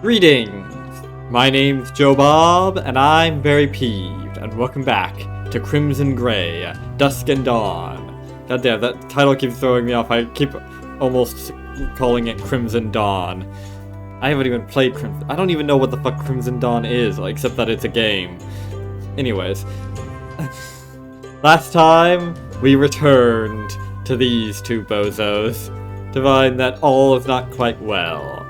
Greetings! My name's Joe Bob, and I'm very peeved, and welcome back to Crimson Gray, Dusk and Dawn. God damn, that title keeps throwing me off. I keep almost calling it Crimson Dawn. I haven't even played Crimson. I don't even know what the fuck Crimson Dawn is, except that it's a game. Anyways. Last time, we returned to these two bozos to find that all is not quite well.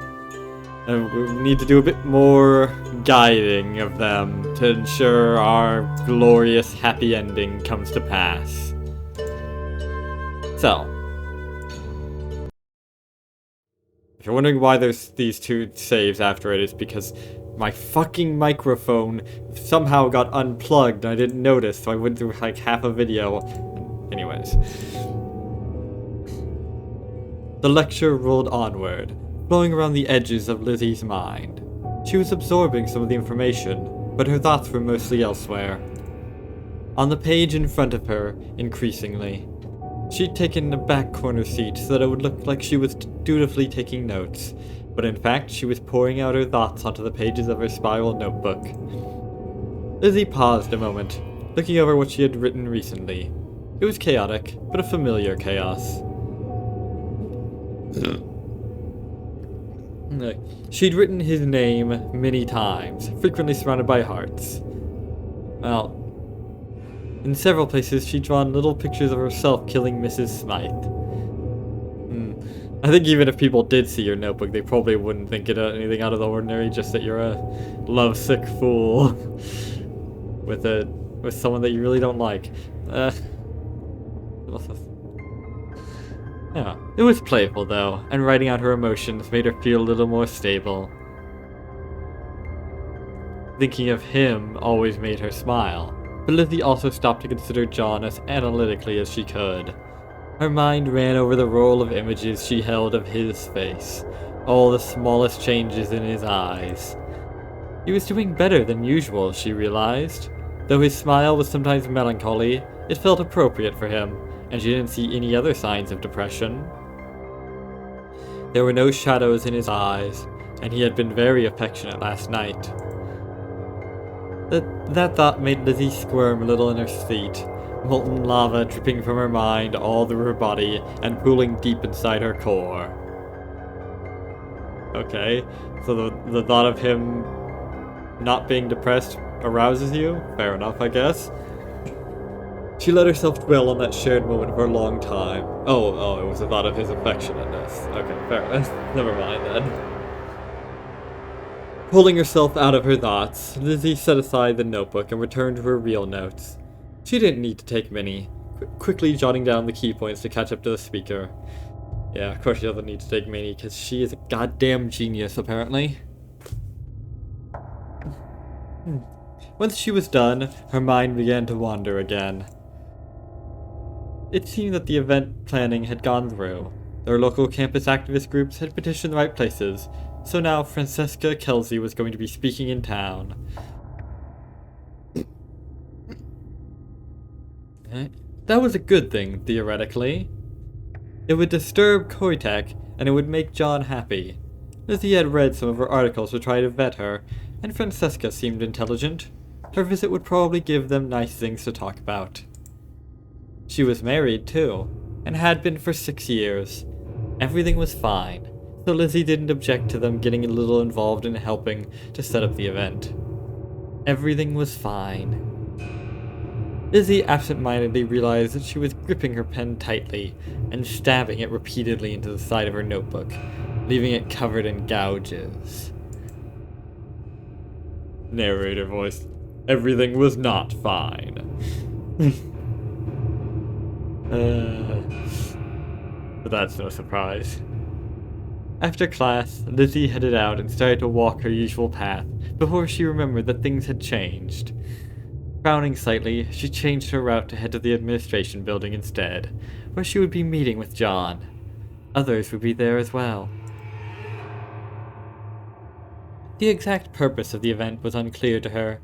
And we need to do a bit more guiding of them to ensure our glorious happy ending comes to pass. So, if you're wondering why there's these two saves after it, it's because my fucking microphone somehow got unplugged and I didn't notice, so I went through like half a video. Anyways. The lecture rolled onward, flowing around the edges of Lizzie's mind. She was absorbing some of the information, but her thoughts were mostly elsewhere. On the page in front of her, increasingly, she'd taken a back corner seat so that it would look like she was dutifully taking notes, but in fact she was pouring out her thoughts onto the pages of her spiral notebook. Lizzie paused a moment, looking over what she had written recently. It was chaotic, but a familiar chaos. She'd written his name many times, frequently surrounded by hearts. Well, in several places she'd drawn little pictures of herself killing Mrs. Smythe. I think even if people did see your notebook, they probably wouldn't think it anything out of the ordinary, just that you're a lovesick fool with someone that you really don't like. Yeah, it was playful though, and writing out her emotions made her feel a little more stable. Thinking of him always made her smile, but Lizzie also stopped to consider John as analytically as she could. Her mind ran over the roll of images she held of his face, all the smallest changes in his eyes. He was doing better than usual, she realized. Though his smile was sometimes melancholy, it felt appropriate for him, and she didn't see any other signs of depression. There were no shadows in his eyes, and he had been very affectionate last night. That thought made Lizzie squirm a little in her seat, molten lava dripping from her mind all through her body and pooling deep inside her core. Okay, so the thought of him not being depressed arouses you? Fair enough, I guess. She let herself dwell on that shared moment for a long time. Oh, it was the thought of his affectionateness. Okay, fair enough. Never mind then. Pulling herself out of her thoughts, Lizzie set aside the notebook and returned to her real notes. She didn't need to take many, quickly jotting down the key points to catch up to the speaker. Yeah, of course she doesn't need to take many, because she is a goddamn genius, apparently. Once she was done, her mind began to wander again. It seemed that the event planning had gone through. Their local campus activist groups had petitioned the right places, so now Francesca Kelsey was going to be speaking in town. That was a good thing, theoretically. It would disturb Koitek, and it would make John happy. Lizzie had read some of her articles to try to vet her, and Francesca seemed intelligent. Her visit would probably give them nice things to talk about. She was married, too, and had been for 6 years. Everything was fine, so Lizzie didn't object to them getting a little involved in helping to set up the event. Everything was fine. Lizzie absent-mindedly realized that she was gripping her pen tightly and stabbing it repeatedly into the side of her notebook, leaving it covered in gouges. Narrator voice. Everything was not fine. But that's no surprise. After class, Lizzie headed out and started to walk her usual path before she remembered that things had changed. Frowning slightly, she changed her route to head to the administration building instead, where she would be meeting with John. Others would be there as well. The exact purpose of the event was unclear to her.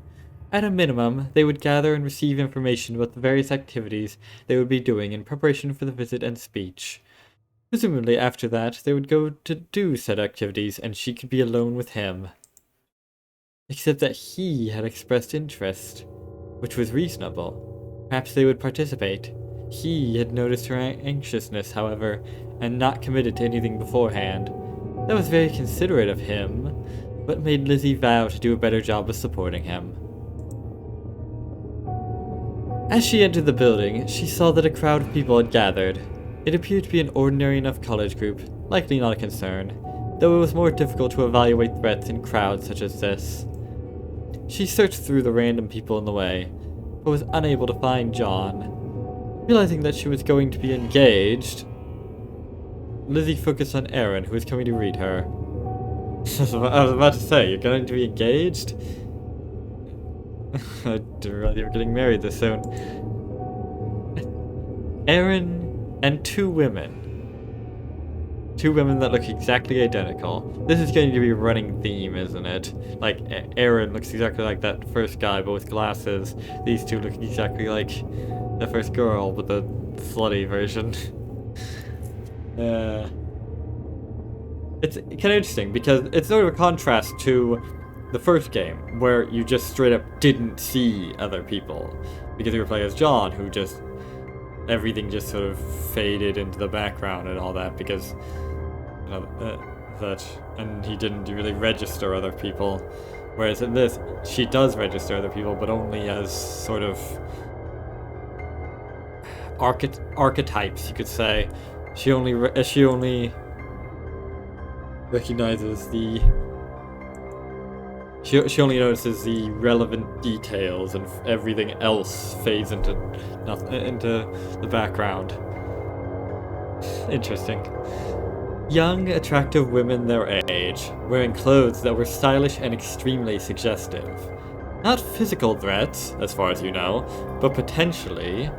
At a minimum, they would gather and receive information about the various activities they would be doing in preparation for the visit and speech. Presumably after that, they would go to do said activities and she could be alone with him. except that he had expressed interest, which was reasonable. Perhaps they would participate. He had noticed her anxiousness, however, and not committed to anything beforehand. That was very considerate of him, but made Lizzie vow to do a better job of supporting him. As she entered the building, she saw that a crowd of people had gathered. It appeared to be an ordinary enough college group, likely not a concern, though it was more difficult to evaluate threats in crowds such as this. She searched through the random people in the way, but was unable to find John. Realizing that she was going to be engaged, Lizzie focused on Aaron, who was coming to greet her. I was about to say, you're going to be engaged? I didn't realize you were getting married this soon. Aaron and two women. Two women that look exactly identical. This is going to be a running theme, isn't it? Like, Aaron looks exactly like that first guy, but with glasses. These two look exactly like the first girl, but the slutty version. It's kind of interesting, because it's sort of a contrast to the first game, where you just straight up didn't see other people. Because you were playing as John, who just... everything just sort of faded into the background and all that, because... and he didn't really register other people. Whereas in this, she does register other people, but only as sort of archetypes, you could say. She only recognizes the. She only notices the relevant details, and everything else fades into the background. Interesting. Young, attractive women their age, wearing clothes that were stylish and extremely suggestive. Not physical threats, as far as you know, but potentially.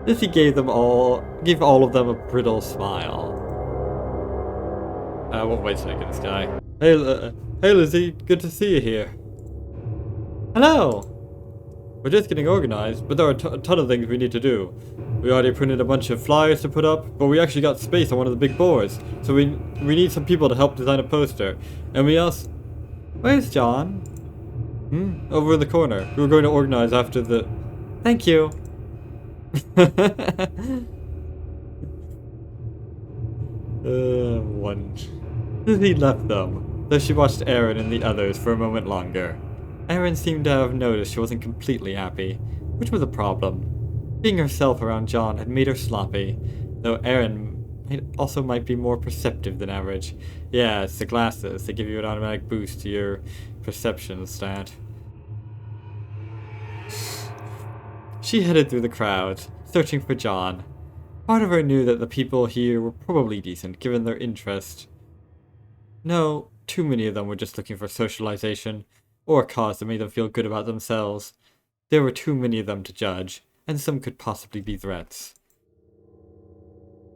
Lizzie gave all of them a brittle smile. Wait a second, this guy. Hey Lizzie, good to see you here. Hello! We're just getting organized, but there are a ton of things we need to do. We already printed a bunch of flyers to put up, but we actually got space on one of the big boards, so we need some people to help design a poster. And we also... Where's John? Over in the corner. We were going to organize after the... Thank you! Lizzie left them, though she watched Aaron and the others for a moment longer. Aaron seemed to have noticed she wasn't completely happy, which was a problem. Being herself around John had made her sloppy, though Aaron might be more perceptive than average. Yeah, it's the glasses. They give you an automatic boost to your perception stat. She headed through the crowd, searching for John. Part of her knew that the people here were probably decent, given their interest. No, too many of them were just looking for socialization, or a cause that made them feel good about themselves. There were too many of them to judge, and some could possibly be threats.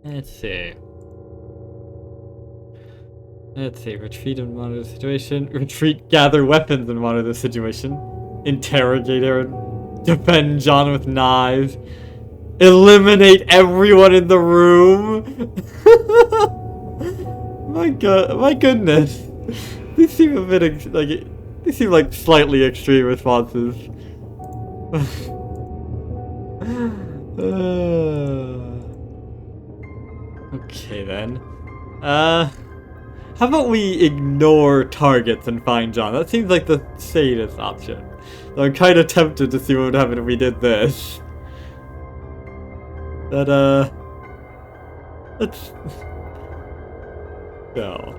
Let's see, retreat and monitor the situation. Retreat, gather weapons and monitor the situation. Interrogate Aaron. Defend John with knives. Eliminate everyone in the room. My goodness. These seem a bit these seem like slightly extreme responses. Okay then. How about we ignore targets and find John? That seems like the safest option. So I'm kind of tempted to see what would happen if we did this. But let's go.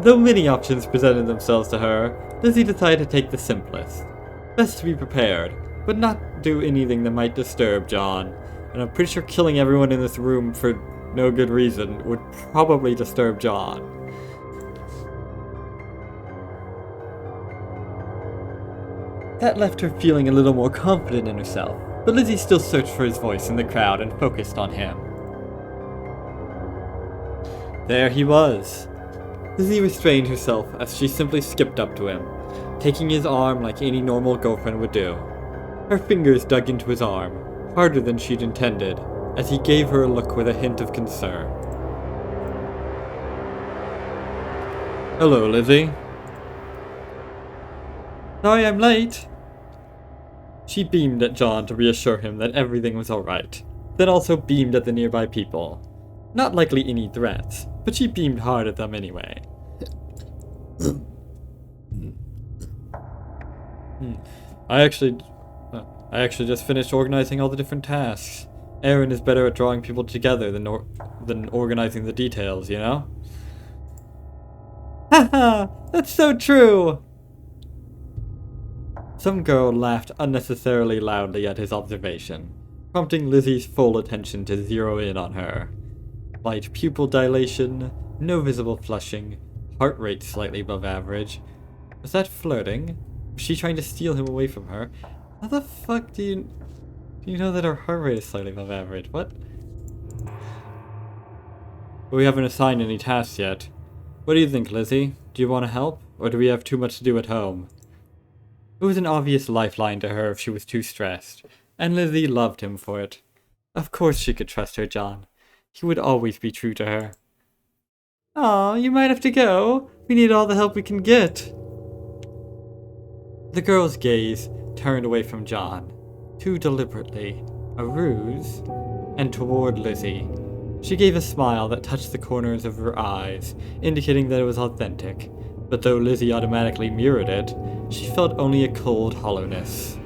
Though many options presented themselves to her, Lizzie decided to take the simplest. Best to be prepared, but not do anything that might disturb John. And I'm pretty sure killing everyone in this room for no good reason would probably disturb John. That left her feeling a little more confident in herself, but Lizzie still searched for his voice in the crowd and focused on him. There he was. Lizzie restrained herself as she simply skipped up to him, taking his arm like any normal girlfriend would do. Her fingers dug into his arm, harder than she'd intended, as he gave her a look with a hint of concern. Hello, Lizzie. Sorry I'm late. She beamed at John to reassure him that everything was alright, then also beamed at the nearby people. Not likely any threats, but she beamed hard at them anyway. I actually just finished organizing all the different tasks. Aaron is better at drawing people together than organizing the details, you know? Haha, that's so true! Some girl laughed unnecessarily loudly at his observation, prompting Lizzie's full attention to zero in on her. Light pupil dilation, no visible flushing, heart rate slightly above average. Was that flirting? Was she trying to steal him away from her? How the fuck do you know that her heart rate is slightly above average? What? But we haven't assigned any tasks yet. What do you think, Lizzie? Do you want to help? Or do we have too much to do at home? It was an obvious lifeline to her if she was too stressed, and Lizzie loved him for it. Of course she could trust her John. He would always be true to her. Aw, you might have to go. We need all the help we can get. The girl's gaze turned away from John, too deliberately, a ruse, and toward Lizzie. She gave a smile that touched the corners of her eyes, indicating that it was authentic, but though Lizzie automatically mirrored it, she felt only a cold hollowness.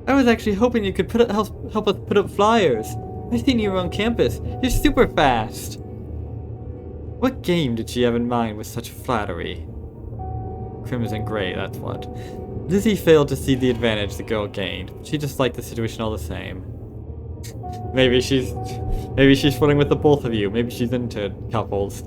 I was actually hoping you could help us put up flyers. I've seen you around campus. You're super fast. What game did she have in mind with such flattery? Crimson Gray, that's what. Lizzie failed to see the advantage the girl gained. She disliked the situation all the same. Maybe she's flirting with the both of you. Maybe she's into couples.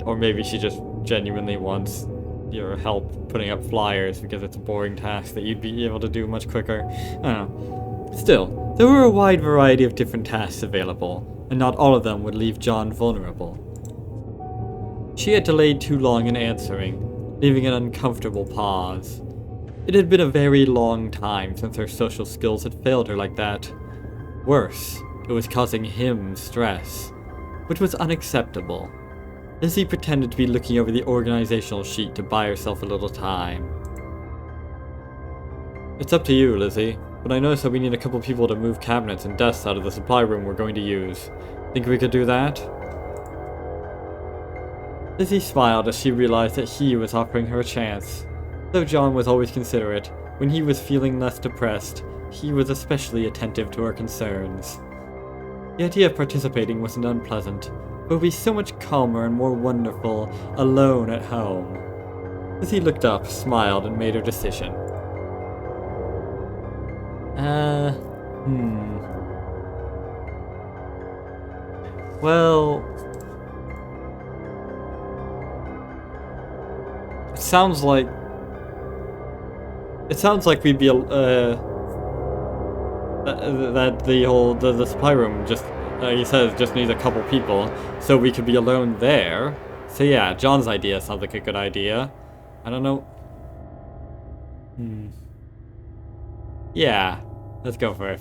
Or maybe she just genuinely wants your help putting up flyers because it's a boring task that you'd be able to do much quicker. I don't know. Still, there were a wide variety of different tasks available, and not all of them would leave John vulnerable. She had delayed too long in answering, leaving an uncomfortable pause. It had been a very long time since her social skills had failed her like that. Worse, it was causing him stress, which was unacceptable. Lizzie pretended to be looking over the organizational sheet to buy herself a little time. It's up to you, Lizzie, but I noticed that we need a couple people to move cabinets and desks out of the supply room we're going to use. Think we could do that? Lizzie smiled as she realized that he was offering her a chance. Though John was always considerate, when he was feeling less depressed, he was especially attentive to her concerns. The idea of participating wasn't unpleasant, but would be so much calmer and more wonderful alone at home. Lizzie looked up, smiled, and made her decision. Well, it sounds like we'd be that the supply room just he says just needs a couple people, so we could be alone there. So yeah, John's idea sounds like a good idea. I don't know. Yeah, let's go for it.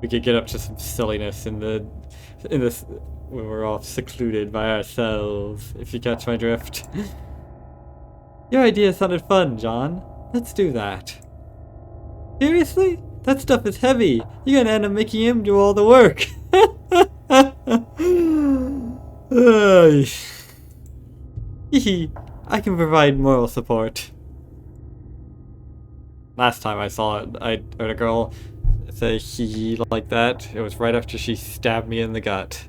We could get up to some silliness in this when we're all secluded by ourselves. If you catch my drift. Your idea sounded fun, John. Let's do that. Seriously? That stuff is heavy. You're gonna end up making him do all the work. I can provide moral support. Last time I saw it, I heard a girl say hee like that. It was right after she stabbed me in the gut.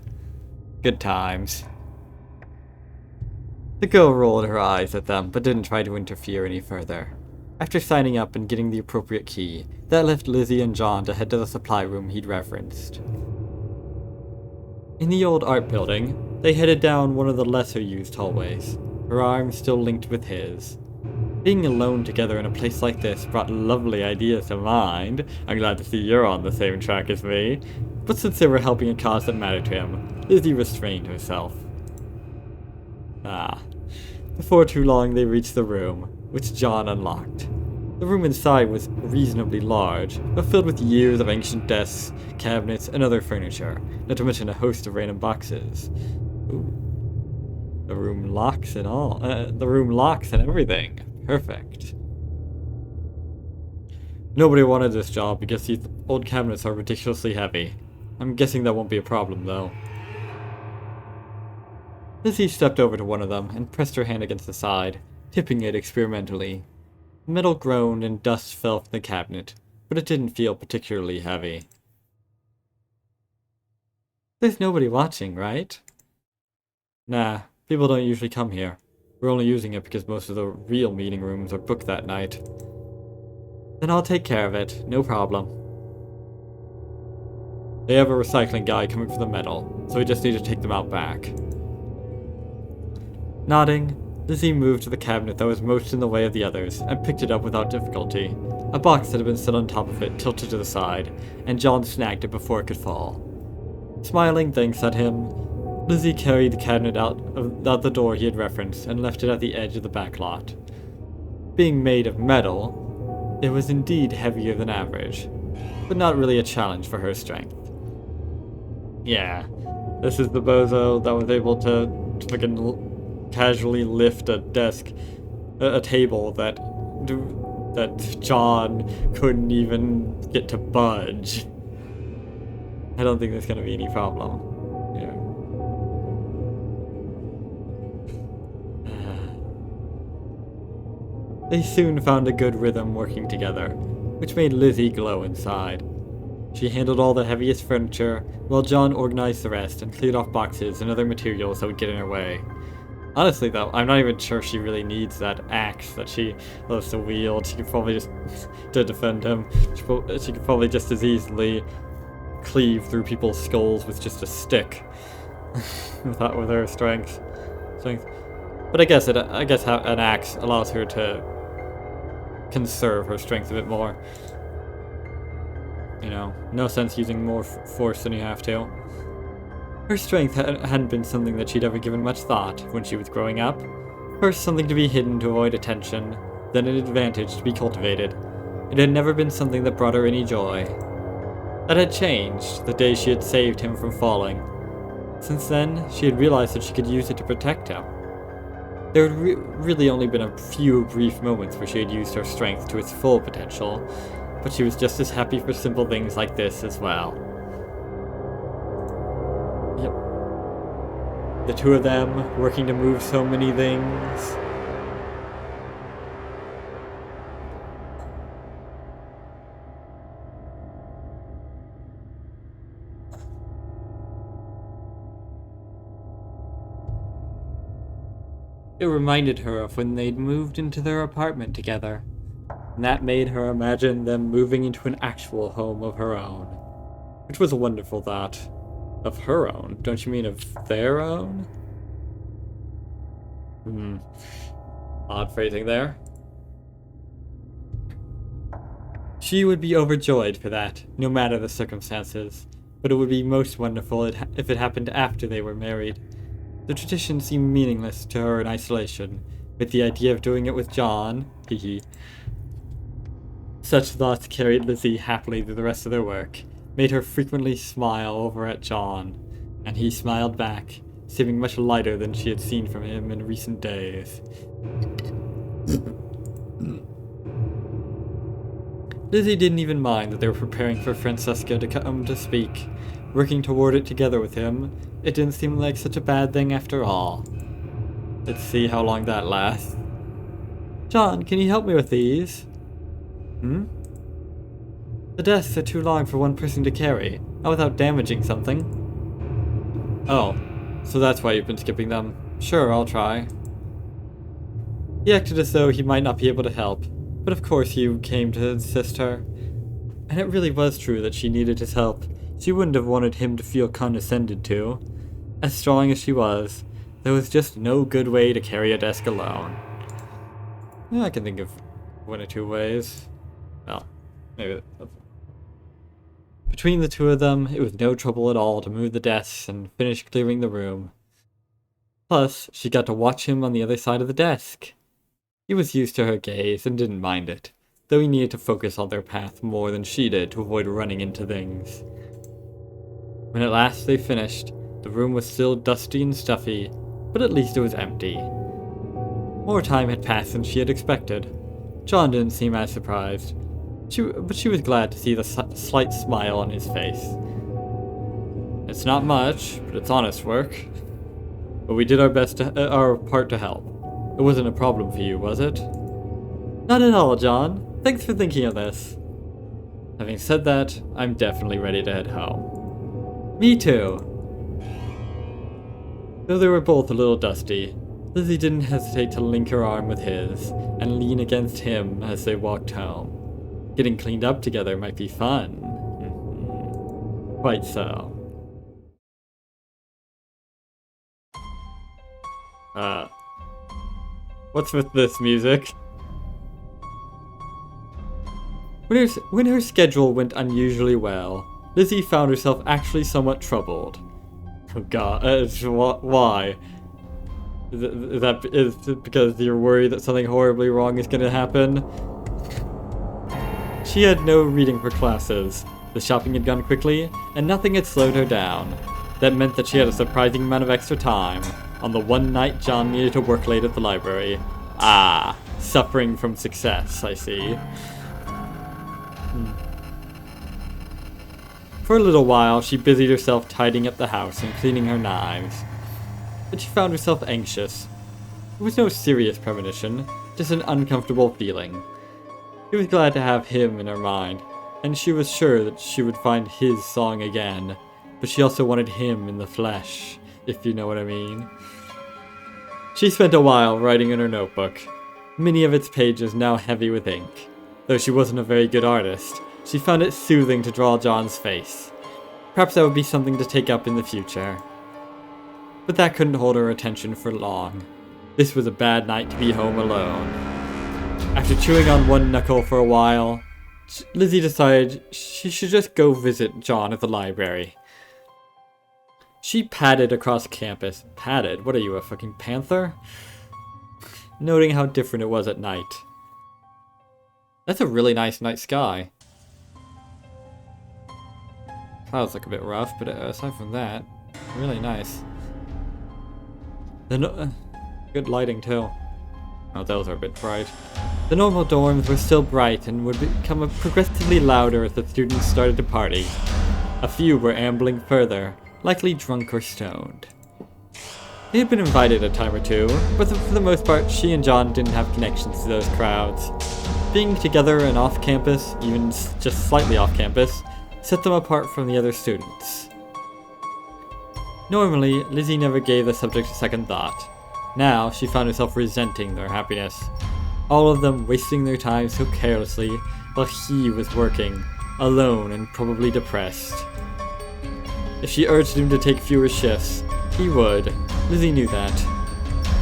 Good times. The girl rolled her eyes at them, but didn't try to interfere any further. After signing up and getting the appropriate key, that left Lizzie and John to head to the supply room he'd referenced. In the old art building, they headed down one of the lesser-used hallways, her arm still linked with his. Being alone together in a place like this brought lovely ideas to mind. I'm glad to see you're on the same track as me. But since they were helping a cause that mattered to him, Lizzie restrained herself. Before too long they reached the room, which John unlocked. The room inside was reasonably large, but filled with years of ancient desks, cabinets, and other furniture, not to mention a host of random boxes. Ooh. The room locks and all. The room locks and everything. Perfect. Nobody wanted this job because these old cabinets are ridiculously heavy. I'm guessing that won't be a problem, though. Lizzie stepped over to one of them and pressed her hand against the side, tipping it experimentally. Metal groaned and dust fell from the cabinet, but it didn't feel particularly heavy. There's nobody watching, right? Nah, people don't usually come here. We're only using it because most of the real meeting rooms are booked that night. Then I'll take care of it, no problem. They have a recycling guy coming for the metal, so we just need to take them out back. Nodding, Lizzie moved to the cabinet that was most in the way of the others and picked it up without difficulty. A box that had been set on top of it tilted to the side, and John snagged it before it could fall. Smiling thanks at him, Lizzie carried the cabinet out the door he had referenced and left it at the edge of the back lot. Being made of metal, it was indeed heavier than average, but not really a challenge for her strength. Yeah, this is the bozo that was able to fucking casually lift a desk, a table that John couldn't even get to budge. I don't think there's gonna be any problem. Yeah. They soon found a good rhythm working together, which made Lizzie glow inside. She handled all the heaviest furniture, while John organized the rest and cleared off boxes and other materials that would get in her way. Honestly though, I'm not even sure she really needs that axe that she loves to wield. She could probably just, to defend him, she could probably just as easily cleave through people's skulls with just a stick. with her strength. But I guess an axe allows her to conserve her strength a bit more. You know, no sense using more force than you have to. Her strength hadn't been something that she'd ever given much thought when she was growing up. First something to be hidden to avoid attention, then an advantage to be cultivated. It had never been something that brought her any joy. That had changed the day she had saved him from falling. Since then, she had realized that she could use it to protect him. There had really only been a few brief moments where she had used her strength to its full potential, but she was just as happy for simple things like this as well. Yep. The two of them, working to move so many things. It reminded her of when they'd moved into their apartment together, and that made her imagine them moving into an actual home of her own. Which was a wonderful thought. Of her own? Don't you mean of their own? Odd phrasing there. She would be overjoyed for that, no matter the circumstances, but it would be most wonderful if it happened after they were married. The tradition seemed meaningless to her in isolation, but the idea of doing it with John, Such thoughts carried Lizzie happily through the rest of their work, made her frequently smile over at John, and he smiled back, seeming much lighter than she had seen from him in recent days. Lizzie didn't even mind that they were preparing for Francesca to come to speak. Working toward it together with him, it didn't seem like such a bad thing after all. Let's see how long that lasts. John, can you help me with these? The desks are too long for one person to carry, not without damaging something. Oh, so that's why you've been skipping them. Sure, I'll try. He acted as though he might not be able to help, but of course he came to assist her. And it really was true that she needed his help. She wouldn't have wanted him to feel condescended to. As strong as she was, there was just no good way to carry a desk alone. Yeah, I can think of one or two ways. Well, maybe. Between the two of them, it was no trouble at all to move the desks and finish clearing the room. Plus, she got to watch him on the other side of the desk. He was used to her gaze and didn't mind it, though he needed to focus on their path more than she did to avoid running into things. When at last they finished, the room was still dusty and stuffy, but at least it was empty. More time had passed than she had expected. John didn't seem as surprised, but she was glad to see the slight smile on his face. It's not much, but it's honest work. But we did our part to help. It wasn't a problem for you, was it? Not at all, John. Thanks for thinking of this. Having said that, I'm definitely ready to head home. Me too. Though they were both a little dusty, Lizzie didn't hesitate to link her arm with his and lean against him as they walked home. Getting cleaned up together might be fun. Quite so. What's with this music? When her schedule went unusually well, Lizzie found herself actually somewhat troubled. Oh god, why? Is it because you're worried that something horribly wrong is gonna happen? She had no reading for classes, the shopping had gone quickly, and nothing had slowed her down. That meant that she had a surprising amount of extra time, on the one night John needed to work late at the library. Ah, suffering from success, I see. For a little while, she busied herself tidying up the house and cleaning her knives. But she found herself anxious. It was no serious premonition, just an uncomfortable feeling. She was glad to have him in her mind, and she was sure that she would find his song again, but she also wanted him in the flesh, if you know what I mean. She spent a while writing in her notebook, many of its pages now heavy with ink. Though she wasn't a very good artist, she found it soothing to draw John's face. Perhaps that would be something to take up in the future. But that couldn't hold her attention for long. This was a bad night to be home alone. After chewing on one knuckle for a while, Lizzie decided she should just go visit John at the library. She padded across campus. Padded? What are you, a fucking panther? Noting how different it was at night. That's a really nice night sky. Clouds look a bit rough, but aside from that, really nice. Good lighting too. Oh, those are a bit bright. The normal dorms were still bright and would become progressively louder as the students started to party. A few were ambling further, likely drunk or stoned. They had been invited a time or two, but for the most part, she and John didn't have connections to those crowds. Being together and off campus, even just slightly off campus, set them apart from the other students. Normally, Lizzie never gave the subject a second thought. Now, she found herself resenting their happiness. All of them wasting their time so carelessly, while he was working, alone and probably depressed. If she urged him to take fewer shifts, he would. Lizzie knew that.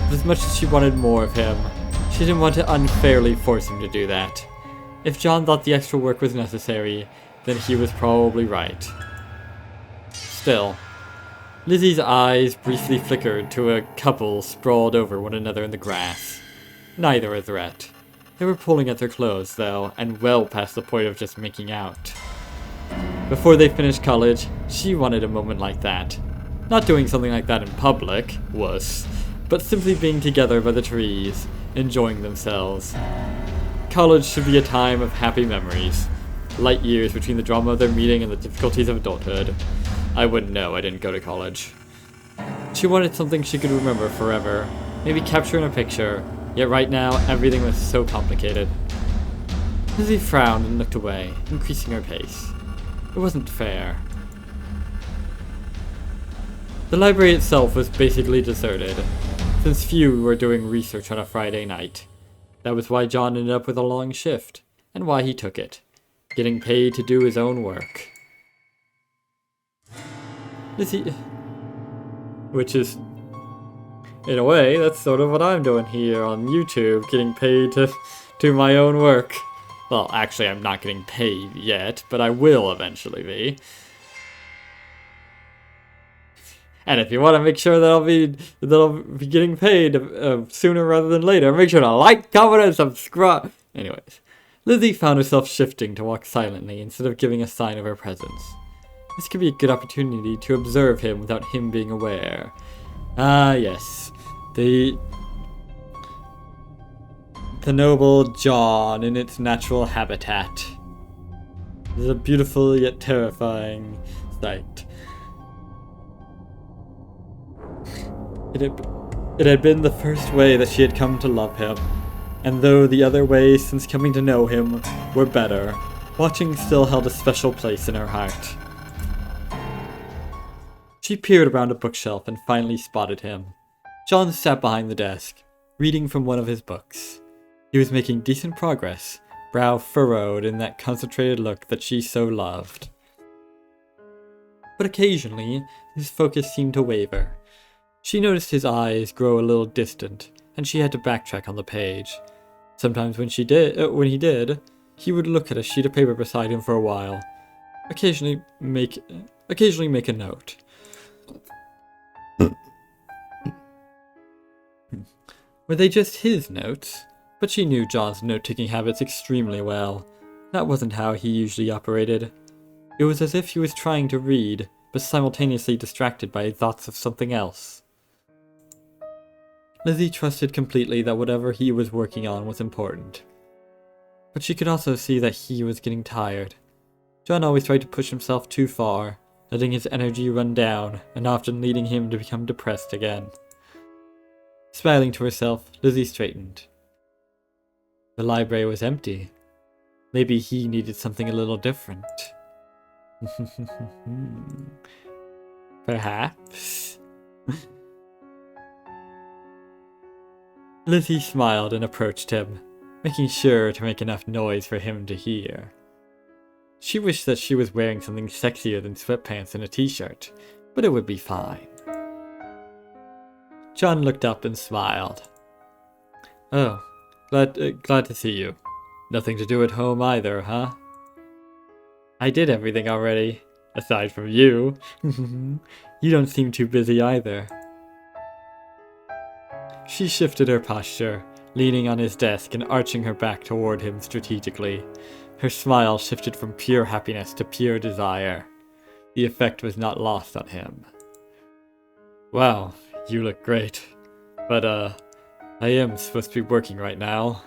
But as much as she wanted more of him, she didn't want to unfairly force him to do that. If John thought the extra work was necessary, then he was probably right. Still, Lizzie's eyes briefly flickered to a couple sprawled over one another in the grass. Neither a threat. They were pulling at their clothes, though, and well past the point of just making out. Before they finished college, she wanted a moment like that. Not doing something like that in public, wuss, but simply being together by the trees, enjoying themselves. College should be a time of happy memories. Light years between the drama of their meeting and the difficulties of adulthood. I wouldn't know, I didn't go to college. She wanted something she could remember forever, maybe capture in a picture, yet right now everything was so complicated. Lizzie frowned and looked away, increasing her pace. It wasn't fair. The library itself was basically deserted, since few were doing research on a Friday night. That was why John ended up with a long shift, and why he took it, getting paid to do his own work. Which is, in a way, that's sort of what I'm doing here on YouTube, getting paid to do my own work. Well, actually, I'm not getting paid yet, but I will eventually be. And if you want to make sure that I'll be getting paid sooner rather than later, make sure to like, comment, and subscribe. Anyways, Lizzie found herself shifting to walk silently instead of giving a sign of her presence. This could be a good opportunity to observe him without him being aware. Ah, yes. The noble John in its natural habitat. It is a beautiful yet terrifying sight. It had been the first way that she had come to love him, and though the other ways since coming to know him were better, watching still held a special place in her heart. She peered around a bookshelf and finally spotted him. John sat behind the desk, reading from one of his books. He was making decent progress, brow furrowed in that concentrated look that she so loved. But occasionally, his focus seemed to waver. She noticed his eyes grow a little distant, and she had to backtrack on the page. Sometimes when he did, he would look at a sheet of paper beside him for a while, occasionally make a note. Were they just his notes? But she knew John's note-taking habits extremely well. That wasn't how he usually operated. It was as if he was trying to read, but simultaneously distracted by thoughts of something else. Lizzie trusted completely that whatever he was working on was important. But she could also see that he was getting tired. John always tried to push himself too far, letting his energy run down and often leading him to become depressed again. Smiling to herself, Lizzie straightened. The library was empty. Maybe he needed something a little different. Perhaps. Lizzie smiled and approached him, making sure to make enough noise for him to hear. She wished that she was wearing something sexier than sweatpants and a t-shirt, but it would be fine. John looked up and smiled. Oh, glad to see you. Nothing to do at home either, huh? I did everything already, aside from you. You don't seem too busy either. She shifted her posture, leaning on his desk and arching her back toward him strategically. Her smile shifted from pure happiness to pure desire. The effect was not lost on him. Wow, you look great. But, I am supposed to be working right now.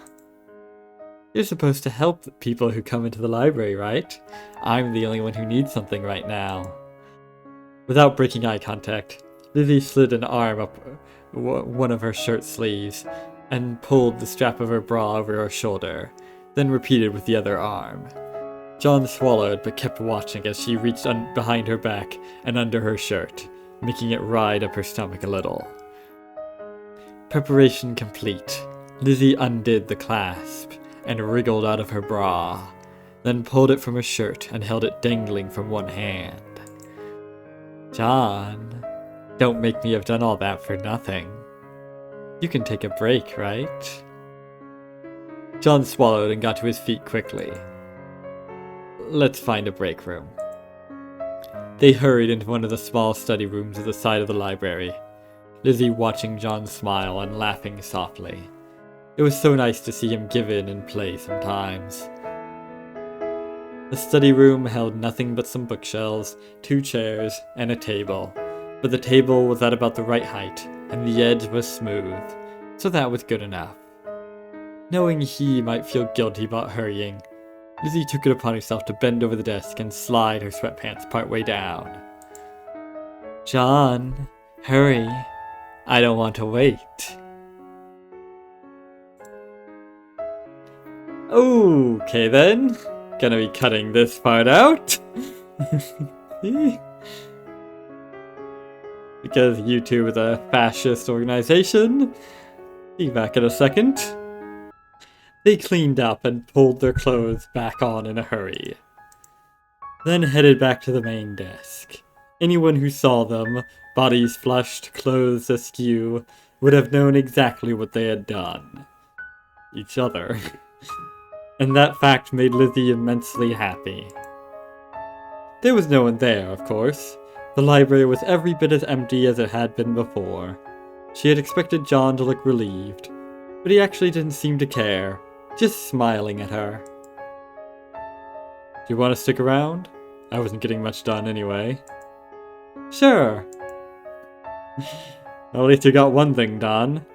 You're supposed to help the people who come into the library, right? I'm the only one who needs something right now. Without breaking eye contact, Lizzie slid an arm up one of her shirt sleeves and pulled the strap of her bra over her shoulder, then repeated with the other arm. John swallowed but kept watching as she reached behind her back and under her shirt, making it ride up her stomach a little. Preparation complete, Lizzie undid the clasp and wriggled out of her bra, then pulled it from her shirt and held it dangling from one hand. John, don't make me have done all that for nothing. You can take a break, right? John swallowed and got to his feet quickly. Let's find a break room. They hurried into one of the small study rooms at the side of the library, Lizzie watching John smile and laughing softly. It was so nice to see him give in and play sometimes. The study room held nothing but some bookshelves, 2 chairs, and a table, but the table was at about the right height, and the edge was smooth, so that was good enough. Knowing he might feel guilty about hurrying, Lizzie took it upon herself to bend over the desk and slide her sweatpants partway down. John, hurry. I don't want to wait. Okay then. Gonna be cutting this part out. Because YouTube is a fascist organization. Be back in a second. They cleaned up and pulled their clothes back on in a hurry. Then headed back to the main desk. Anyone who saw them, bodies flushed, clothes askew, would have known exactly what they had done. Each other. And that fact made Lizzie immensely happy. There was no one there, of course. The library was every bit as empty as it had been before. She had expected John to look relieved, but he actually didn't seem to care, just smiling at her. Do you want to stick around? I wasn't getting much done anyway. Sure. At least you got one thing done.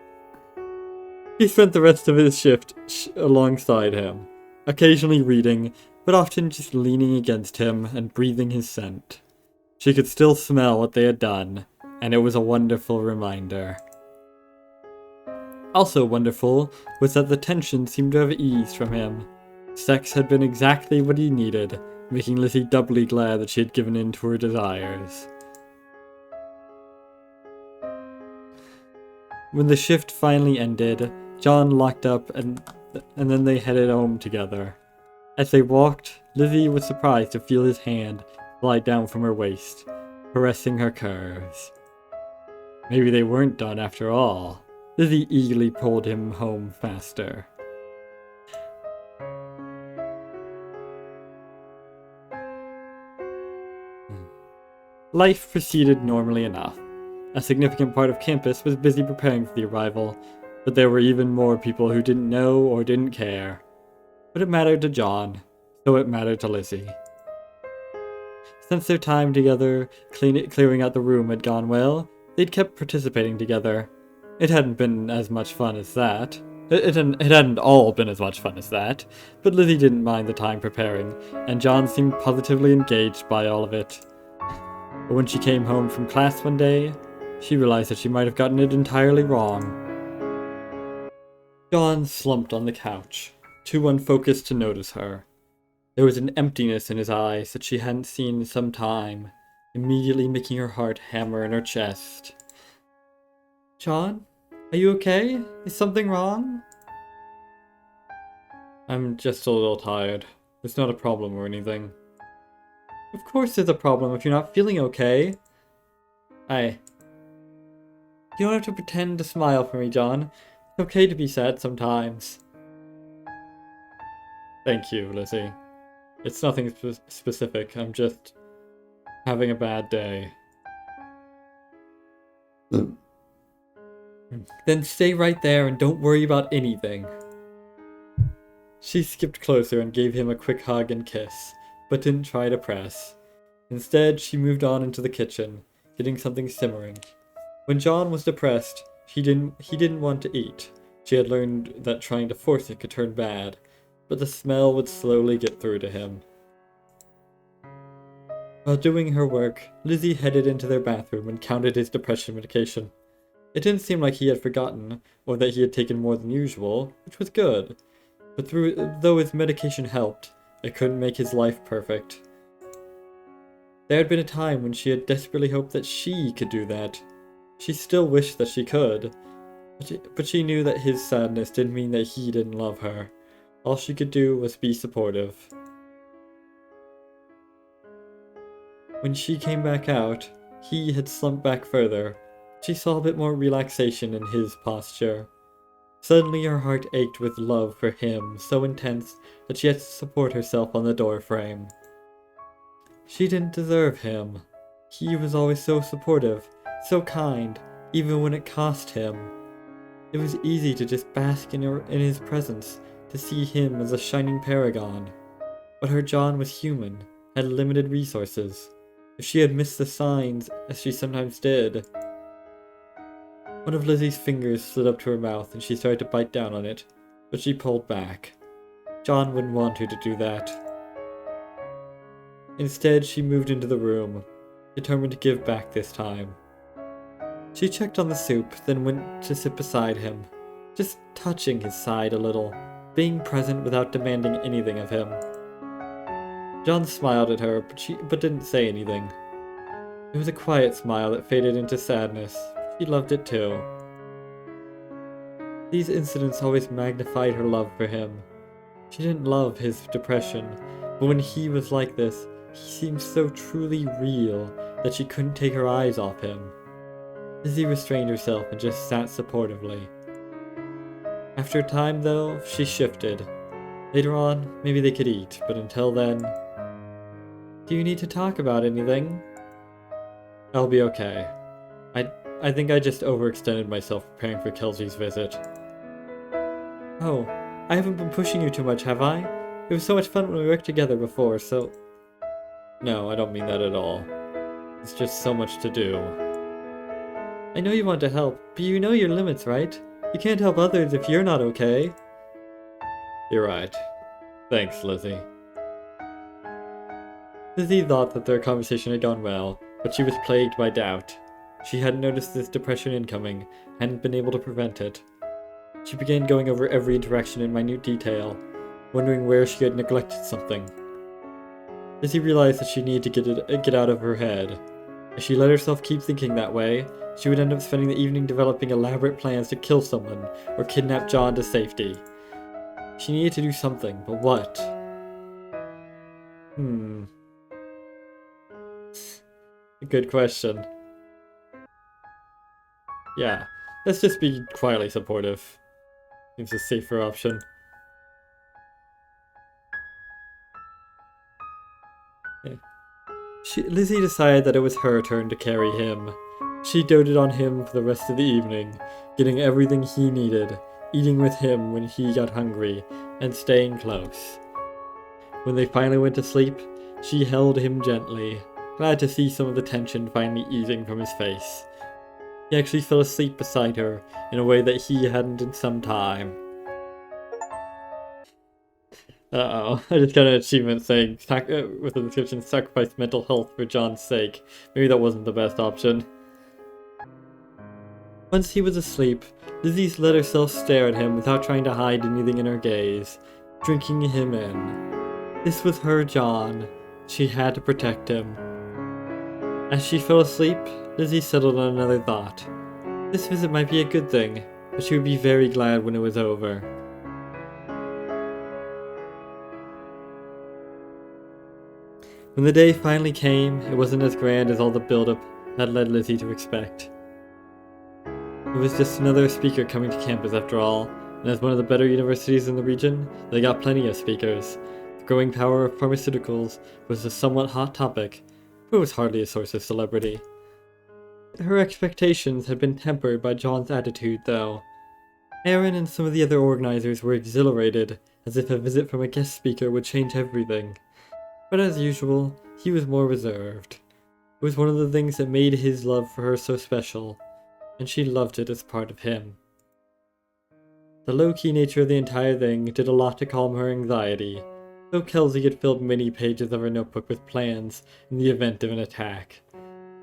He spent the rest of his shift alongside him, occasionally reading, but often just leaning against him and breathing his scent. She could still smell what they had done, and it was a wonderful reminder. Also wonderful was that the tension seemed to have eased from him. Sex had been exactly what he needed, making Lizzie doubly glad that she had given in to her desires. When the shift finally ended, John locked up and then they headed home together. As they walked, Lizzie was surprised to feel his hand slide down from her waist, caressing her curves. Maybe they weren't done after all. Lizzie eagerly pulled him home faster. Life proceeded normally enough. A significant part of campus was busy preparing for the arrival, but there were even more people who didn't know or didn't care. But it mattered to John, so it mattered to Lizzie. Since their time together clearing out the room had gone well, they'd kept participating together. It hadn't been as much fun as that. It hadn't all been as much fun as that, but Lizzie didn't mind the time preparing, and John seemed positively engaged by all of it. But when she came home from class one day, she realized that she might have gotten it entirely wrong. John slumped on the couch, too unfocused to notice her. There was an emptiness in his eyes that she hadn't seen in some time, immediately making her heart hammer in her chest. John, are you okay? Is something wrong? I'm just a little tired. It's not a problem or anything. Of course there's a problem if you're not feeling okay. You don't have to pretend to smile for me, John. It's okay to be sad sometimes. Thank you, Lizzie. It's nothing specific. I'm just having a bad day. Then stay right there and don't worry about anything. She skipped closer and gave him a quick hug and kiss, but didn't try to press. Instead, she moved on into the kitchen, getting something simmering. When John was depressed, he didn't want to eat. She had learned that trying to force it could turn bad, but the smell would slowly get through to him. While doing her work, Lizzie headed into their bathroom and counted his depression medication. It didn't seem like he had forgotten, or that he had taken more than usual, which was good. But though his medication helped, it couldn't make his life perfect. There had been a time when she had desperately hoped that she could do that. She still wished that she could, but she knew that his sadness didn't mean that he didn't love her. All she could do was be supportive. When she came back out, he had slumped back further. She saw a bit more relaxation in his posture. Suddenly her heart ached with love for him, so intense that she had to support herself on the doorframe. She didn't deserve him. He was always so supportive, so kind, even when it cost him. It was easy to just bask in his presence, to see him as a shining paragon. But her John was human, had limited resources. If she had missed the signs, as she sometimes did. One of Lizzie's fingers slid up to her mouth and she started to bite down on it, but she pulled back. John wouldn't want her to do that. Instead, she moved into the room, determined to give back this time. She checked on the soup, then went to sit beside him, just touching his side a little, being present without demanding anything of him. John smiled at her, but didn't say anything. It was a quiet smile that faded into sadness. She loved it too. These incidents always magnified her love for him. She didn't love his depression, but when he was like this, he seemed so truly real that she couldn't take her eyes off him. Lizzie restrained herself and just sat supportively. After a time, though, she shifted. Later on, maybe they could eat, but until then... Do you need to talk about anything? I'll be okay. I think I just overextended myself preparing for Kelsey's visit. Oh, I haven't been pushing you too much, have I? It was so much fun when we worked together before, so... No, I don't mean that at all. It's just so much to do. I know you want to help, but you know your limits, right? You can't help others if you're not okay. You're right. Thanks, Lizzie. Lizzie thought that their conversation had gone well, but she was plagued by doubt. She hadn't noticed this depression incoming, hadn't been able to prevent it. She began going over every interaction in minute detail, wondering where she had neglected something. Lizzie realized that she needed to get out of her head. If she let herself keep thinking that way, she would end up spending the evening developing elaborate plans to kill someone or kidnap John to safety. She needed to do something, but what? A good question. Yeah, let's just be quietly supportive. Seems a safer option. Yeah. Lizzie decided that it was her turn to carry him. She doted on him for the rest of the evening, getting everything he needed, eating with him when he got hungry, and staying close. When they finally went to sleep, she held him gently, glad to see some of the tension finally easing from his face. He actually fell asleep beside her in a way that he hadn't in some time. Uh-oh, I just got an achievement saying, with the description, sacrifice mental health for John's sake. Maybe that wasn't the best option. Once he was asleep, Lizzie let herself stare at him without trying to hide anything in her gaze, drinking him in. This was her John. She had to protect him. As she fell asleep, Lizzie settled on another thought. This visit might be a good thing, but she would be very glad when it was over. When the day finally came, it wasn't as grand as all the build-up had led Lizzie to expect. It was just another speaker coming to campus after all, and as one of the better universities in the region, they got plenty of speakers. The growing power of pharmaceuticals was a somewhat hot topic, but it was hardly a source of celebrity. Her expectations had been tempered by John's attitude, though. Aaron and some of the other organizers were exhilarated, as if a visit from a guest speaker would change everything. But as usual, he was more reserved. It was one of the things that made his love for her so special, and she loved it as part of him. The low-key nature of the entire thing did a lot to calm her anxiety, though Kelsey had filled many pages of her notebook with plans in the event of an attack.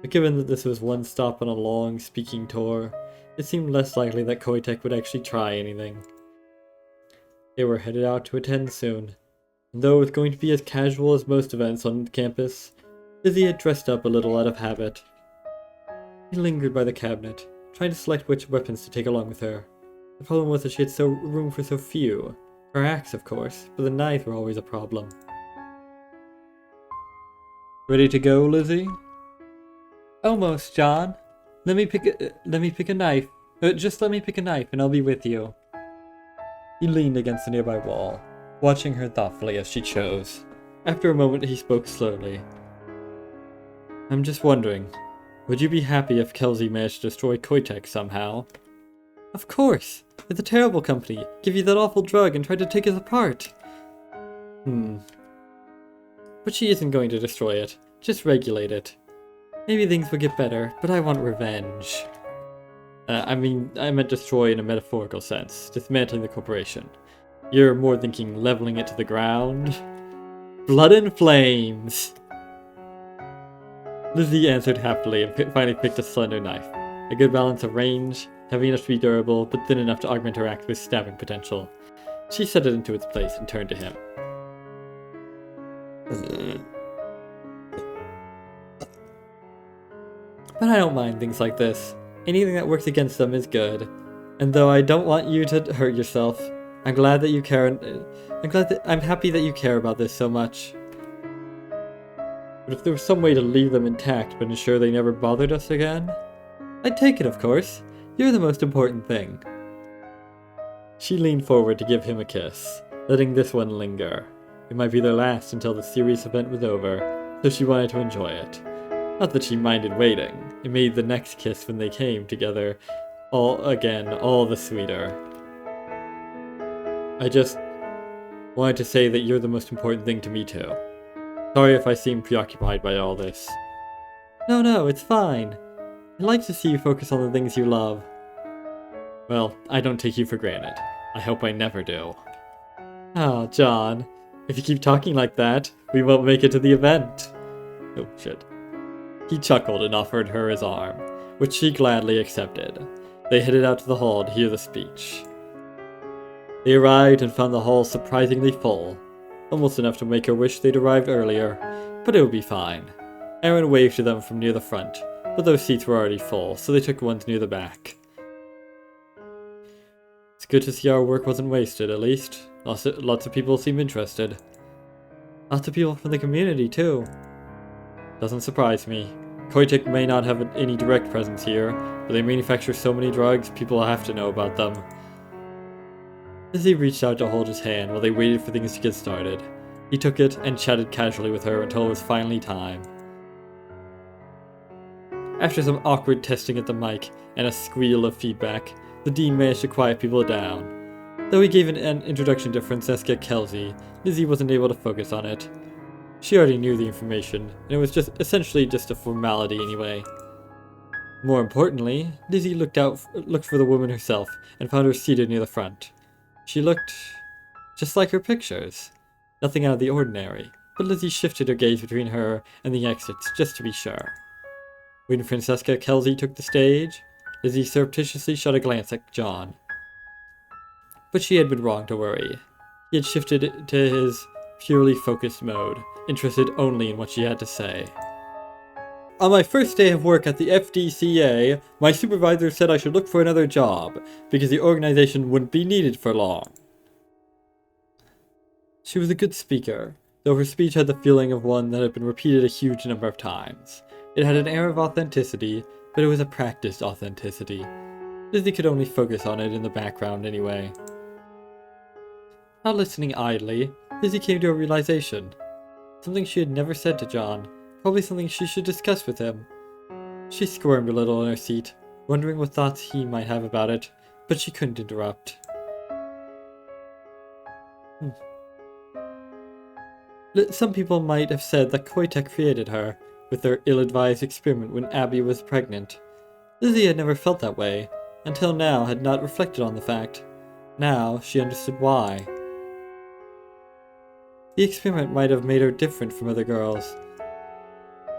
But given that this was one stop on a long speaking tour, it seemed less likely that Koitek would actually try anything. They were headed out to attend soon, and though it was going to be as casual as most events on campus, Lizzie had dressed up a little out of habit. She lingered by the cabinet, trying to select which weapons to take along with her. The problem was that she had room for so few. Her axe, of course, but the knives were always a problem. Ready to go, Lizzie? Almost, John. Let me pick a knife. Just let me pick a knife and I'll be with you. He leaned against a nearby wall, watching her thoughtfully as she chose. After a moment, he spoke slowly. I'm just wondering, would you be happy if Kelsey managed to destroy Koitek somehow? Of course! It's a terrible company. Give you that awful drug and try to take us apart. But she isn't going to destroy it. Just regulate it. Maybe things will get better, but I want revenge. I meant destroy in a metaphorical sense, dismantling the corporation. You're more thinking leveling it to the ground? Blood and flames! Lizzie answered happily and finally picked a slender knife. A good balance of range, heavy enough to be durable, but thin enough to augment her axe with stabbing potential. She set it into its place and turned to him. But I don't mind things like this. Anything that works against them is good. And though I don't want you to hurt yourself, I'm glad that you care. I'm happy that you care about this so much. But if there was some way to leave them intact but ensure they never bothered us again, I'd take it, of course. You're the most important thing. She leaned forward to give him a kiss, letting this one linger. It might be their last until the serious event was over, so she wanted to enjoy it. Not that she minded waiting. It made the next kiss when they came together all the sweeter. I just wanted to say that you're the most important thing to me too. Sorry if I seem preoccupied by all this. No, it's fine. I like to see you focus on the things you love. Well, I don't take you for granted. I hope I never do. Oh, John. If you keep talking like that, we won't make it to the event. Oh, shit. He chuckled and offered her his arm, which she gladly accepted. They headed out to the hall to hear the speech. They arrived and found the hall surprisingly full, almost enough to make her wish they'd arrived earlier, but it would be fine. Aaron waved to them from near the front, but those seats were already full, so they took ones near the back. It's good to see our work wasn't wasted, at least. Lots of people seem interested. Lots of people from the community, too. Doesn't surprise me. Koitek may not have any direct presence here, but they manufacture so many drugs, people have to know about them. Lizzie reached out to hold his hand while they waited for things to get started. He took it and chatted casually with her until it was finally time. After some awkward testing at the mic and a squeal of feedback, the dean managed to quiet people down. Though he gave an introduction to Francesca Kelsey, Lizzie wasn't able to focus on it. She already knew the information, and it was essentially just a formality anyway. More importantly, Lizzie looked for the woman herself and found her seated near the front. She looked just like her pictures. Nothing out of the ordinary, but Lizzie shifted her gaze between her and the exits just to be sure. When Francesca Kelsey took the stage, Lizzie surreptitiously shot a glance at John. But she had been wrong to worry. He had shifted to his purely focused mode, interested only in what she had to say. On my first day of work at the FDCA, my supervisor said I should look for another job, because the organization wouldn't be needed for long. She was a good speaker, though her speech had the feeling of one that had been repeated a huge number of times. It had an air of authenticity, but it was a practiced authenticity. Lizzie could only focus on it in the background anyway. Not listening idly, Lizzie came to a realization. Something she had never said to John, probably something she should discuss with him. She squirmed a little in her seat, wondering what thoughts he might have about it, but she couldn't interrupt. Some people might have said that Koitek created her, with their ill-advised experiment when Abby was pregnant. Lizzie had never felt that way, until now had not reflected on the fact. Now she understood why. The experiment might have made her different from other girls.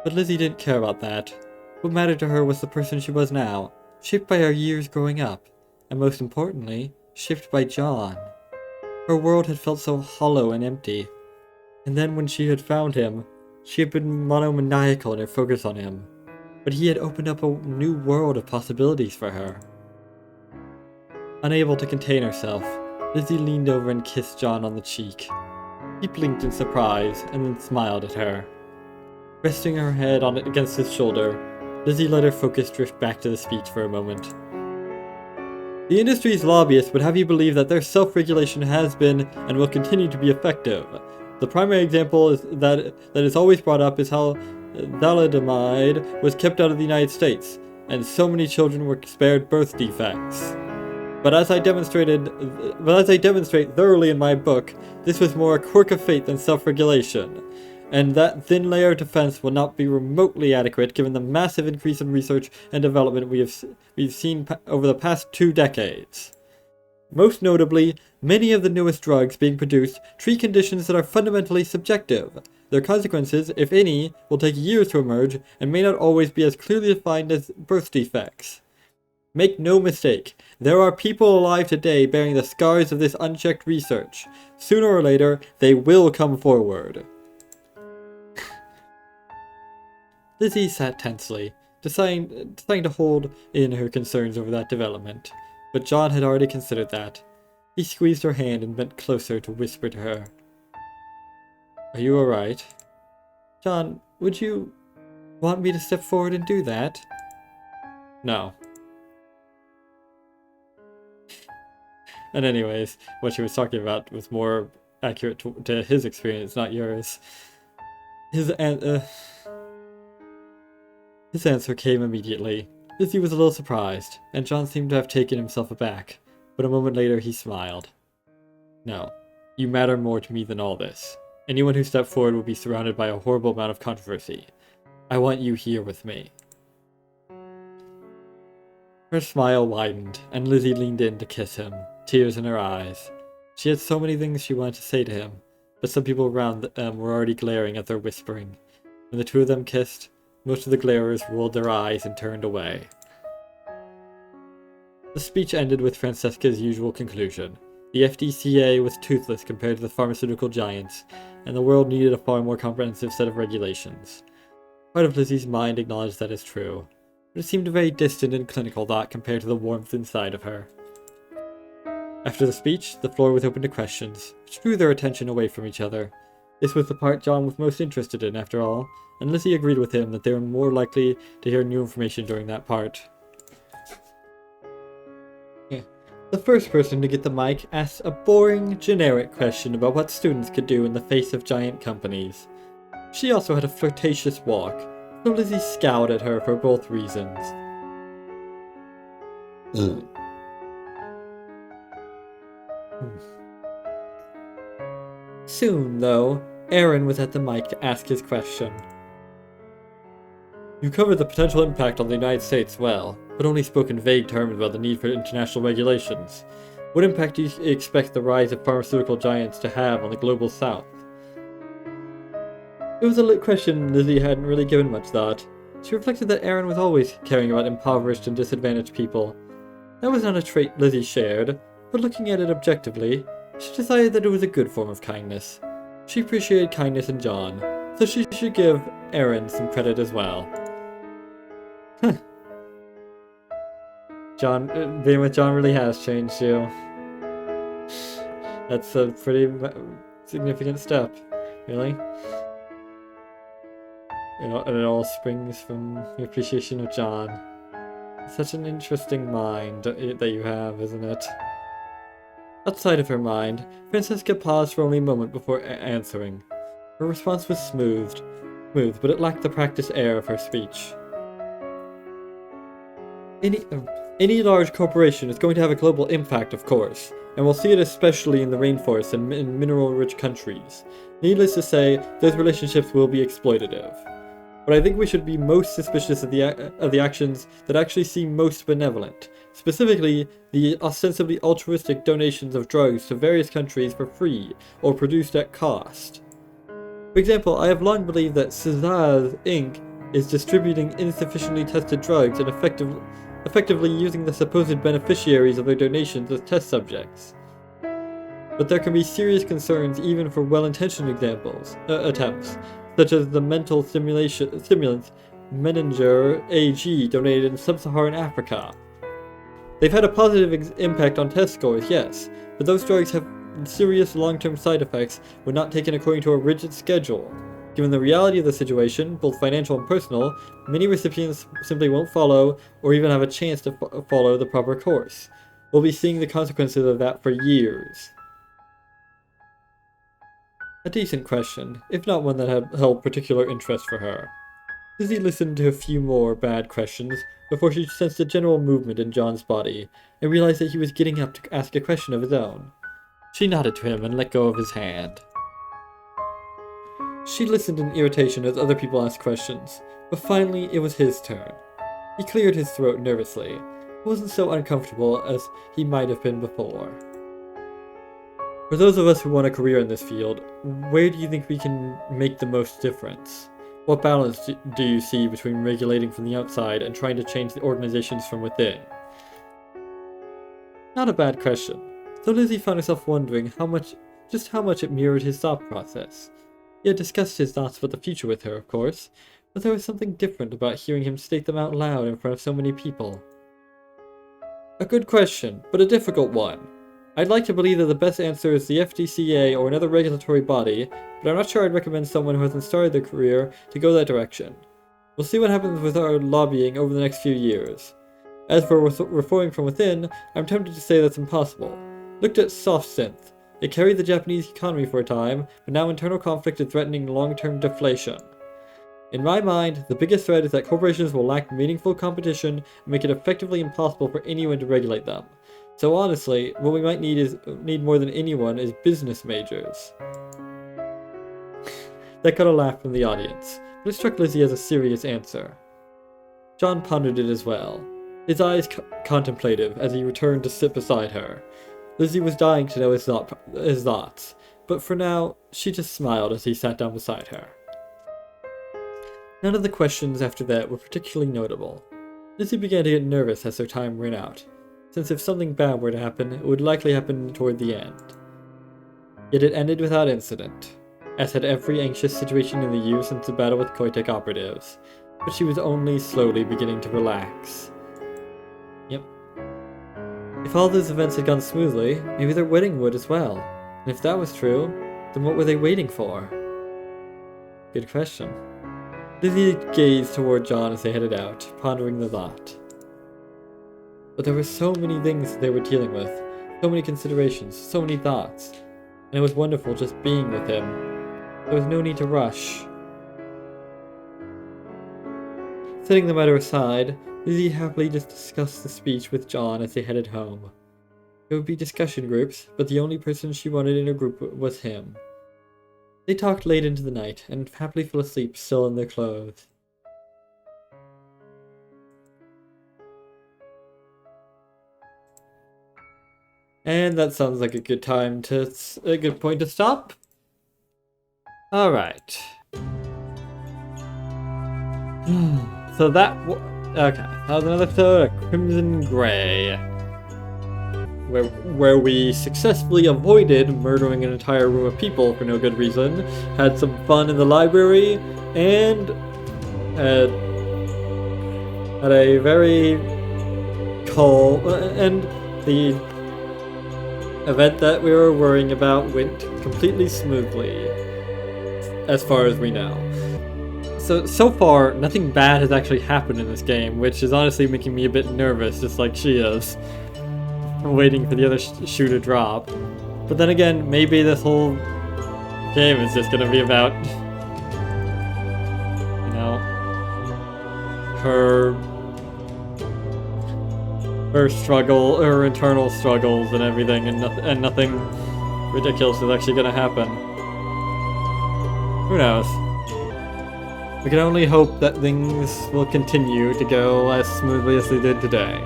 But Lizzie didn't care about that. What mattered to her was the person she was now, shaped by her years growing up, and most importantly, shaped by John. Her world had felt so hollow and empty. And then when she had found him, she had been monomaniacal in her focus on him. But he had opened up a new world of possibilities for her. Unable to contain herself, Lizzie leaned over and kissed John on the cheek. He blinked in surprise, and then smiled at her. Resting her head against his shoulder, Lizzie let her focus drift back to the speech for a moment. The industry's lobbyists would have you believe that their self-regulation has been and will continue to be effective. The primary example is that is always brought up is how thalidomide was kept out of the United States, and so many children were spared birth defects. But as I demonstrate thoroughly in my book, this was more a quirk of fate than self-regulation, and that thin layer of defense will not be remotely adequate given the massive increase in research and development we've seen over the past 2 decades. Most notably, many of the newest drugs being produced treat conditions that are fundamentally subjective. Their consequences, if any, will take years to emerge and may not always be as clearly defined as birth defects. Make no mistake, there are people alive today bearing the scars of this unchecked research. Sooner or later, they will come forward. Lizzie sat tensely, deciding to hold in her concerns over that development. But John had already considered that. He squeezed her hand and bent closer to whisper to her. Are you alright? John, would you want me to step forward and do that? No. And anyways, what she was talking about was more accurate to his experience, not yours. His answer came immediately. Lizzie was a little surprised, and John seemed to have taken himself aback, but a moment later he smiled. No, you matter more to me than all this. Anyone who stepped forward will be surrounded by a horrible amount of controversy. I want you here with me. Her smile widened, and Lizzie leaned in to kiss him, tears in her eyes. She had so many things she wanted to say to him, but some people around them were already glaring at their whispering. When the two of them kissed, most of the glarers rolled their eyes and turned away. The speech ended with Francesca's usual conclusion. The FDCA was toothless compared to the pharmaceutical giants, and the world needed a far more comprehensive set of regulations. Part of Lizzie's mind acknowledged that as true, but it seemed a very distant and clinical thought compared to the warmth inside of her. After the speech, the floor was open to questions, which drew their attention away from each other. This was the part John was most interested in, after all, and Lizzie agreed with him that they were more likely to hear new information during that part. The first person to get the mic asked a boring, generic question about what students could do in the face of giant companies. She also had a flirtatious walk, so Lizzie scowled at her for both reasons. Soon, though, Aaron was at the mic to ask his question. You covered the potential impact on the United States well, but only spoke in vague terms about the need for international regulations. What impact do you expect the rise of pharmaceutical giants to have on the global south? It was a lit question Lizzie hadn't really given much thought. She reflected that Aaron was always caring about impoverished and disadvantaged people. That was not a trait Lizzie shared, but looking at it objectively, she decided that it was a good form of kindness. She appreciated kindness in John, so she should give Aaron some credit as well. Being with John really has changed you. That's a pretty significant step, really. And it all springs from the appreciation of John. Such an interesting mind that you have, isn't it? Outside of her mind, Francesca paused for only a moment before answering. Her response was smooth, but it lacked the practiced air of her speech. Any large corporation is going to have a global impact, of course, and we'll see it especially in the rainforests and in mineral-rich countries. Needless to say, those relationships will be exploitative. But I think we should be most suspicious of the actions that actually seem most benevolent, specifically the ostensibly altruistic donations of drugs to various countries for free or produced at cost. For example, I have long believed that Cesar Inc. is distributing insufficiently tested drugs and effectively using the supposed beneficiaries of their donations as test subjects. But there can be serious concerns even for well-intentioned attempts, such as the mental stimulants Menninger AG donated in sub-Saharan Africa. They've had a positive impact on test scores, yes, but those drugs have serious long-term side effects when not taken according to a rigid schedule. Given the reality of the situation, both financial and personal, many recipients simply won't follow or even have a chance to follow the proper course. We'll be seeing the consequences of that for years. A decent question, if not one that had held particular interest for her. Lizzie listened to a few more bad questions before she sensed a general movement in John's body and realized that he was getting up to ask a question of his own. She nodded to him and let go of his hand. She listened in irritation as other people asked questions, but finally it was his turn. He cleared his throat nervously. It wasn't so uncomfortable as he might have been before. For those of us who want a career in this field, where do you think we can make the most difference? What balance do you see between regulating from the outside and trying to change the organizations from within? Not a bad question, though Lizzie found herself wondering just how much it mirrored his thought process. He had discussed his thoughts about the future with her, of course, but there was something different about hearing him state them out loud in front of so many people. A good question, but a difficult one. I'd like to believe that the best answer is the FDCA or another regulatory body, but I'm not sure I'd recommend someone who hasn't started their career to go that direction. We'll see what happens with our lobbying over the next few years. As for reforming from within, I'm tempted to say that's impossible. Looked at SoftSynth. It carried the Japanese economy for a time, but now internal conflict is threatening long-term deflation. In my mind, the biggest threat is that corporations will lack meaningful competition and make it effectively impossible for anyone to regulate them. So honestly, what we might need more than anyone is business majors. That got a laugh from the audience, but it struck Lizzie as a serious answer. John pondered it as well. his eyes contemplative as he returned to sit beside her. Lizzie was dying to know his thoughts, but for now, she just smiled as he sat down beside her. None of the questions after that were particularly notable. Lizzie began to get nervous as her time ran out, since if something bad were to happen, it would likely happen toward the end. Yet it ended without incident, as had every anxious situation in the years since the battle with Koitek operatives, but she was only slowly beginning to relax. Yep. If all those events had gone smoothly, maybe their wedding would as well. And if that was true, then what were they waiting for? Good question. Lizzie gazed toward John as they headed out, pondering the thought. But there were so many things they were dealing with, so many considerations, so many thoughts, and it was wonderful just being with him. There was no need to rush. Setting the matter aside, Lizzie happily just discussed the speech with John as they headed home. There would be discussion groups, but the only person she wanted in her group was him. They talked late into the night, and happily fell asleep still in their clothes. And that sounds like a good point to stop. Alright. So that was another episode of Crimson Grey. Where we successfully avoided murdering an entire room of people for no good reason, had some fun in the library, and had a very calm, and the event that we were worrying about went completely smoothly, as far as we know. So far, nothing bad has actually happened in this game, which is honestly making me a bit nervous, just like she is. Waiting for the other shoe to drop. But then again, maybe this whole game is just gonna be about, you know, her struggle, her internal struggles and everything, and nothing ridiculous is actually gonna happen. Who knows? We can only hope that things will continue to go as smoothly as they did today.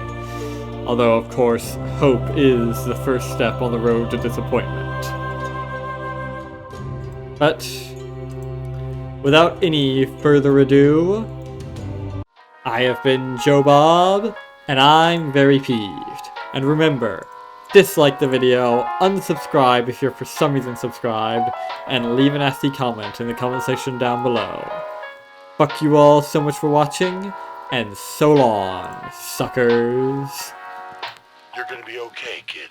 Although, of course, hope is the first step on the road to disappointment. But, without any further ado, I have been Joe Bob, and I'm very peeved. And remember, dislike the video, unsubscribe if you're for some reason subscribed, and leave a nasty comment in the comment section down below. Fuck you all so much for watching, and so long, suckers. You're gonna be okay, kid.